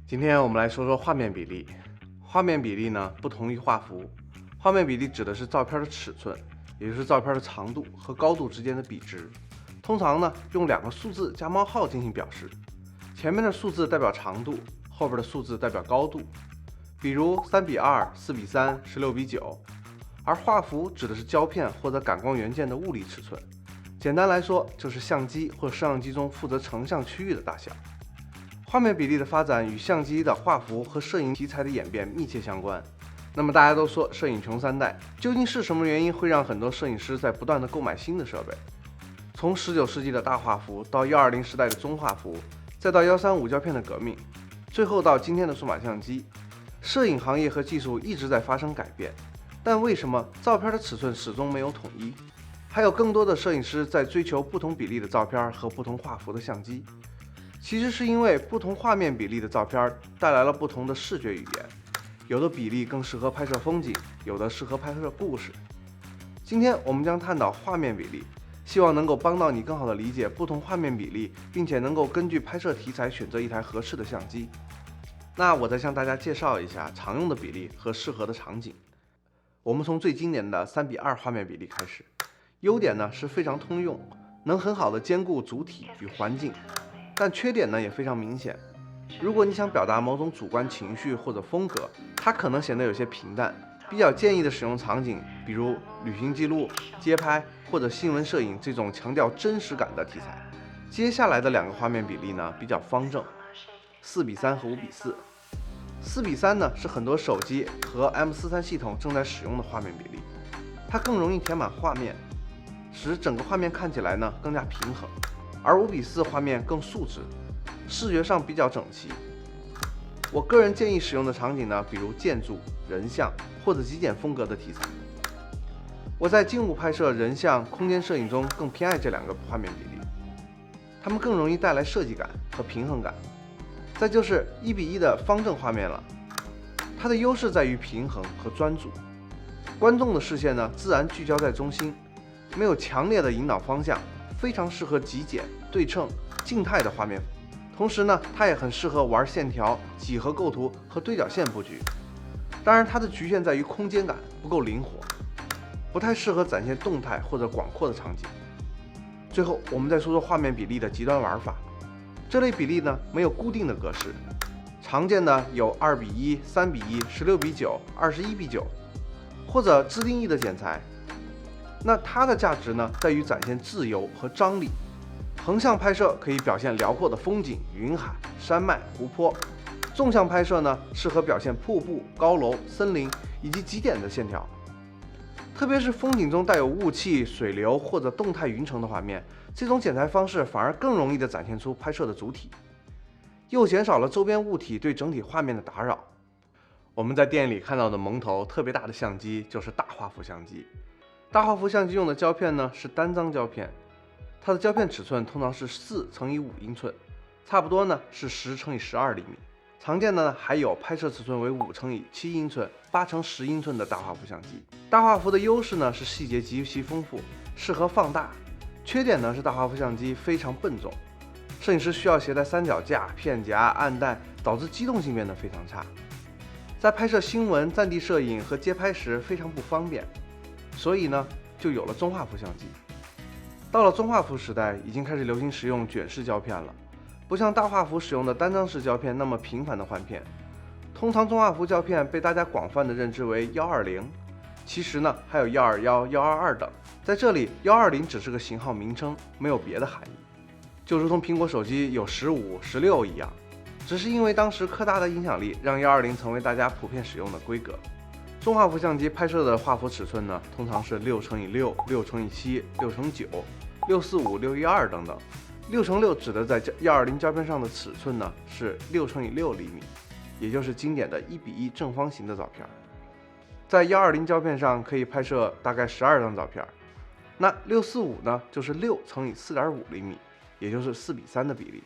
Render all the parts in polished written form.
今天我们来说说画面比例。画面比例呢，不同于画幅。画面比例指的是照片的尺寸，也就是照片的长度和高度之间的比值。通常呢，用2个数字加冒号进行表示，前面的数字代表长度，后边的数字代表高度。比如3:2、4:3、16:9。而画幅指的是胶片或者感光元件的物理尺寸。简单来说，就是相机或摄像机中负责成像区域的大小。画面比例的发展与相机的画幅和摄影题材的演变密切相关。那么大家都说摄影穷3代，究竟是什么原因会让很多摄影师在不断的购买新的设备？从19世纪的大画幅到120时代的中画幅，再到135胶片的革命，最后到今天的数码相机，摄影行业和技术一直在发生改变。但为什么照片的尺寸始终没有统一？还有更多的摄影师在追求不同比例的照片和不同画幅的相机。其实是因为不同画面比例的照片带来了不同的视觉语言，有的比例更适合拍摄风景，有的适合拍摄故事。今天我们将探讨画面比例，希望能够帮到你更好地理解不同画面比例，并且能够根据拍摄题材选择一台合适的相机。那我再向大家介绍一下常用的比例和适合的场景。我们从最经典的3:2画面比例开始。优点呢是非常通用，能很好的兼顾主体与环境，但缺点呢也非常明显。如果你想表达某种主观情绪或者风格，它可能显得有些平淡。比较建议的使用场景，比如旅行记录、街拍或者新闻摄影这种强调真实感的题材。接下来的2个画面比例呢比较方正，4:3和5:4。4:3呢是很多手机和 M43 系统正在使用的画面比例，它更容易填满画面，使整个画面看起来呢更加平衡。而5:4画面更素质，视觉上比较整齐。我个人建议使用的场景呢，比如建筑、人像或者极简风格的题材。我在静物拍摄、人像、空间摄影中更偏爱这2个画面比例，它们更容易带来设计感和平衡感。再就是1:1的方正画面了，它的优势在于平衡和专注，观众的视线呢自然聚焦在中心，没有强烈的引导方向，非常适合极简、对称、静态的画面。同时呢，它也很适合玩线条、几何构图和对角线布局。当然，它的局限在于空间感不够灵活，不太适合展现动态或者广阔的场景。最后，我们再说说画面比例的极端玩法。这类比例呢没有固定的格式，常见的有2:1、3:1、16:9、21:9，或者自定义的剪裁。那它的价值呢在于展现自由和张力。横向拍摄可以表现辽阔的风景、云海、山脉、湖泊；纵向拍摄呢适合表现瀑布、高楼、森林以及极简的线条。特别是风景中带有雾气、水流或者动态云层的画面，这种剪裁方式反而更容易地展现出拍摄的主体，又减少了周边物体对整体画面的打扰。我们在店里看到的蒙头特别大的相机就是大画幅相机。大画幅相机用的胶片呢是单张胶片，它的胶片尺寸通常是4×5英寸，差不多呢是10×12厘米。常见的呢还有拍摄尺寸为5×7英寸、8×10英寸的大画幅相机。大画幅的优势呢是细节极其丰富，适合放大。缺点呢是大画幅相机非常笨重，摄影师需要携带三脚架、片夹、暗带，导致机动性变得非常差，在拍摄新闻、战地摄影和街拍时非常不方便。所以呢就有了中画幅相机。到了中画幅时代，已经开始流行使用卷式胶片了，不像大画幅使用的单张式胶片那么频繁的换片。通常中画幅胶片被大家广泛的认知为120，其实呢还有121、122等。在这里120只是个型号名称，没有别的含义，就如同苹果手机有15、16一样，只是因为当时柯达的影响力，让120成为大家普遍使用的规格。中画幅相机拍摄的画幅尺寸呢，通常是6×6、6×7、6×9、645、612等等。6×6指的在120胶片上的尺寸呢是6×6厘米，也就是经典的1:1正方形的照片。在120胶片上可以拍摄大概12张照片。那645呢就是6×4.5厘米，也就是4:3的比例。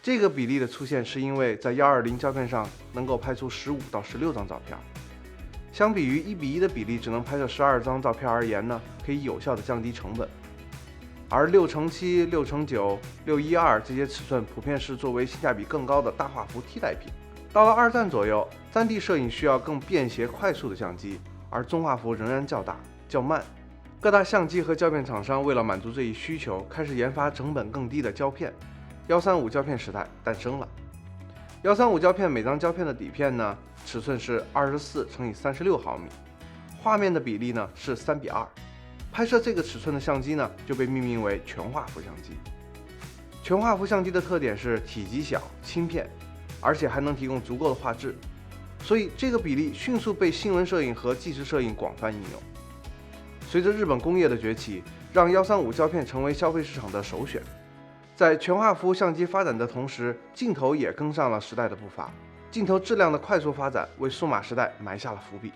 这个比例的出现是因为在120胶片上能够拍出15到16张照片。相比于1:1的比例只能拍摄12张照片而言呢，可以有效的降低成本。而6×7、6×9、612这些尺寸普遍是作为性价比更高的大画幅替代品。到了二战左右，3D 摄影需要更便携快速的相机，而中画幅仍然较大较慢。各大相机和胶片厂商为了满足这一需求，开始研发成本更低的胶片。135胶片时代诞生了。135胶片每张胶片的底片呢，尺寸是24×36毫米，画面的比例呢是3:2。拍摄这个尺寸的相机呢，就被命名为全画幅相机。全画幅相机的特点是体积小、轻便，而且还能提供足够的画质，所以这个比例迅速被新闻摄影和纪实摄影广泛应用。随着日本工业的崛起，让135胶片成为消费市场的首选。在全画幅相机发展的同时，镜头也跟上了时代的步伐。镜头质量的快速发展为数码时代埋下了伏笔。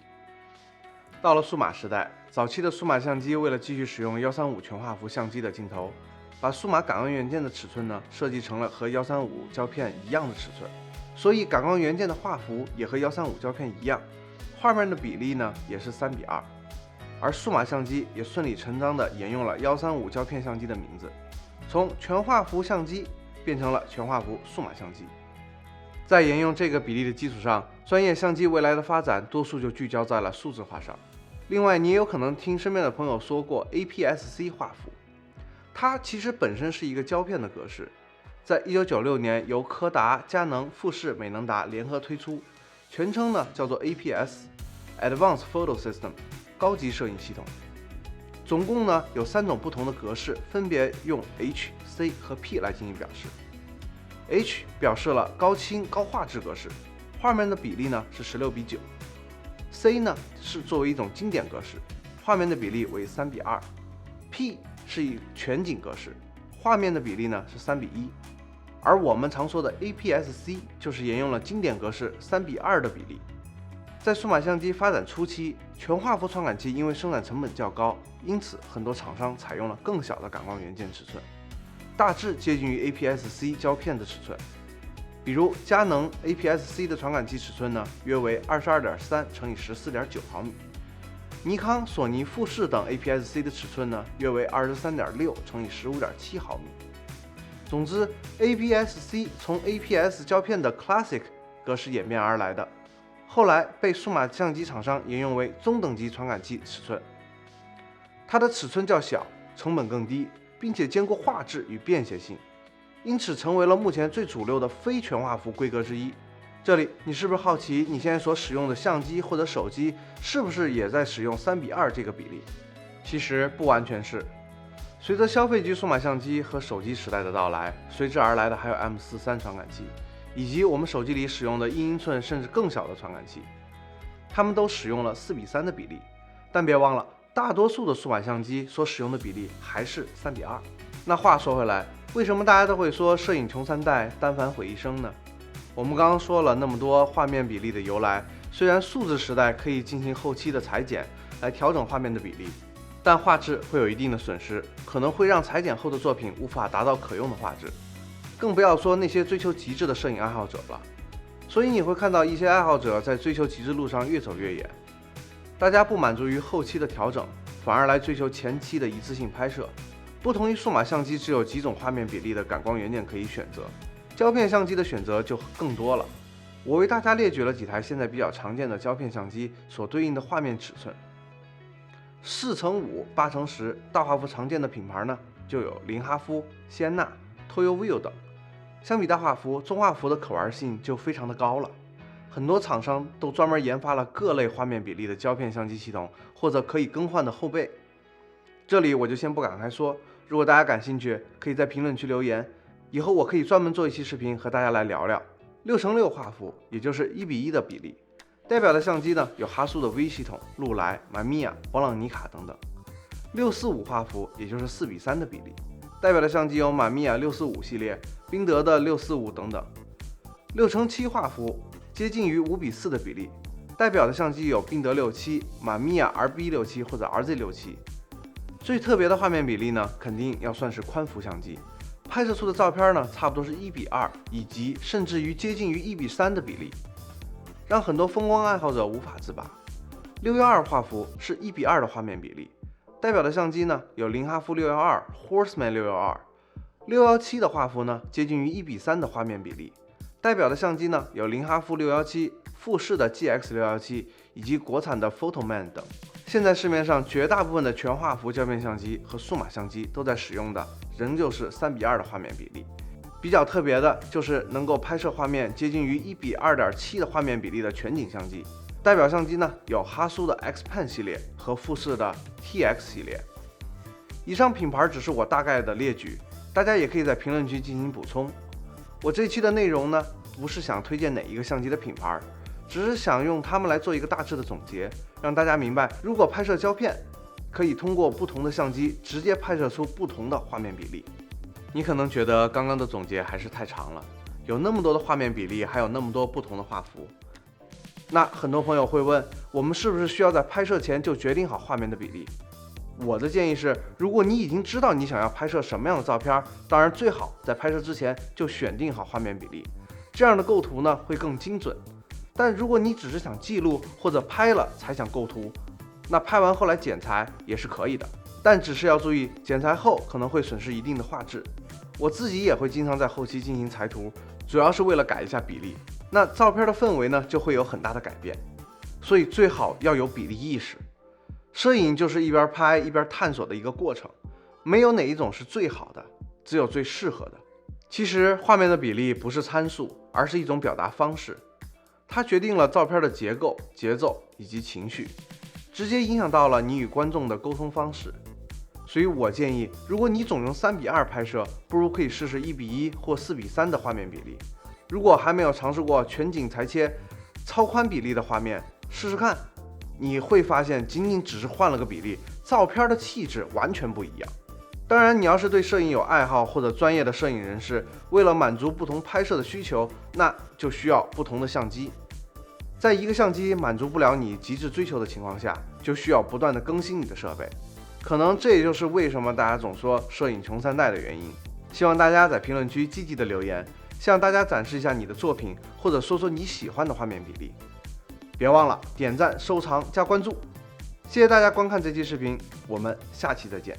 到了数码时代，早期的数码相机为了继续使用135全画幅相机的镜头，把数码感光元件的尺寸呢设计成了和135胶片一样的尺寸，所以感光元件的画幅也和135胶片一样，画面的比例呢也是3:2。而数码相机也顺理成章地沿用了135胶片相机的名字，从全画幅相机变成了全画幅数码相机。在沿用这个比例的基础上，专业相机未来的发展多数就聚焦在了数字化上。另外，你也有可能听身边的朋友说过 APS-C 画幅，它其实本身是一个胶片的格式，在1996年由柯达、佳能、富士、美能达联合推出，全称呢叫做 APS Advanced Photo System 高级摄影系统。总共呢有3种不同的格式，分别用 H、C 和 P 来进行表示。H 表示了高清高画质格式，画面的比例呢是16:9。C 呢是作为一种经典格式，画面的比例为3:2。P 是以全景格式，画面的比例呢是3:1。而我们常说的 APS-C 就是沿用了经典格式3:2的比例。在数码相机发展初期，全画幅传感器因为生产成本较高，因此很多厂商采用了更小的感光元件尺寸，大致接近于 APS-C 胶片的尺寸。比如佳能 APS-C 的传感器尺寸呢，约为22.3×14.9毫米；尼康、索尼、富士等 APS-C 的尺寸呢，约为23.6×15.7毫米。总之 ，APS-C 从 APS 胶片的 Classic 格式演变而来的，后来被数码相机厂商沿用为中等级传感器尺寸。它的尺寸较小，成本更低，并且兼顾画质与便携性，因此成为了目前最主流的非全画幅规格之一。这里你是不是好奇你现在所使用的相机或者手机是不是也在使用3:2这个比例？其实不完全是。随着消费级数码相机和手机时代的到来，随之而来的还有 M43 传感器，以及我们手机里使用的1英寸甚至更小的传感器，它们都使用了4:3的比例。但别忘了，大多数的数码相机所使用的比例还是3:2。那话说回来，为什么大家都会说摄影穷3代，单反毁一生呢？我们刚刚说了那么多画面比例的由来，虽然数字时代可以进行后期的裁剪来调整画面的比例，但画质会有一定的损失，可能会让裁剪后的作品无法达到可用的画质，更不要说那些追求极致的摄影爱好者了。所以你会看到一些爱好者在追求极致路上越走越远，大家不满足于后期的调整，反而来追求前期的一次性拍摄。不同于数码相机只有几种画面比例的感光元件可以选择，胶片相机的选择就更多了。我为大家列举了几台现在比较常见的胶片相机所对应的画面尺寸。4×5、8×10大画幅常见的品牌呢，就有林哈夫、西安纳、Toyo View 等。相比大画幅，中画幅的可玩性就非常的高了。很多厂商都专门研发了各类画面比例的胶片相机系统，或者可以更换的后背。这里我就先不展开说，如果大家感兴趣，可以在评论区留言，以后我可以专门做一期视频和大家来聊聊。6×6画幅，也就是1:1的比例。代表的相机呢有哈苏的 V 系统、禄来、玛米亚、博朗尼卡等等。6:45画幅，也就是4:3的比例。代表的相机有玛米亚645系列、宾得的645等等。6×7画幅，接近于5:4的比例。代表的相机有宾得67、玛米亚 RB67 或者 RZ67。最特别的画面比例呢，肯定要算是宽幅相机，拍摄出的照片呢，差不多是1:2，以及甚至于接近于1:3的比例，让很多风光爱好者无法自拔。612画幅是1:2的画面比例，代表的相机呢有林哈夫612、Horseman 612。617的画幅呢接近于1:3的画面比例，代表的相机呢有林哈夫617、富士的 GX617以及国产的 Photoman 等。现在市面上绝大部分的全画幅胶片相机和数码相机都在使用的仍旧是3:2的画面比例。比较特别的就是能够拍摄画面接近于1:2.7的画面比例的全景相机。代表相机呢有哈苏的 Xpan 系列和富士的 TX 系列。以上品牌只是我大概的列举，大家也可以在评论区进行补充。我这期的内容呢，不是想推荐哪一个相机的品牌，只是想用它们来做一个大致的总结，让大家明白，如果拍摄胶片，可以通过不同的相机直接拍摄出不同的画面比例。你可能觉得刚刚的总结还是太长了，有那么多的画面比例，还有那么多不同的画幅。那很多朋友会问，我们是不是需要在拍摄前就决定好画面的比例？我的建议是，如果你已经知道你想要拍摄什么样的照片，当然最好在拍摄之前就选定好画面比例，这样的构图呢会更精准。但如果你只是想记录或者拍了才想构图，那拍完后来剪裁也是可以的，但只是要注意剪裁后可能会损失一定的画质。我自己也会经常在后期进行裁图，主要是为了改一下比例，那照片的氛围呢就会有很大的改变，所以最好要有比例意识。摄影就是一边拍一边探索的一个过程，没有哪一种是最好的，只有最适合的。其实画面的比例不是参数，而是一种表达方式，它决定了照片的结构、节奏以及情绪，直接影响到了你与观众的沟通方式。所以我建议，如果你总用3:2拍摄，不如可以试试1:1或4:3的画面比例。如果还没有尝试过全景裁切、超宽比例的画面，试试看，你会发现仅仅只是换了个比例，照片的气质完全不一样。当然，你要是对摄影有爱好或者专业的摄影人士，为了满足不同拍摄的需求，那就需要不同的相机。在一个相机满足不了你极致追求的情况下，就需要不断的更新你的设备。可能这也就是为什么大家总说摄影穷3代的原因。希望大家在评论区积极的留言，向大家展示一下你的作品，或者说说你喜欢的画面比例。别忘了点赞、收藏、加关注。谢谢大家观看这期视频，我们下期再见。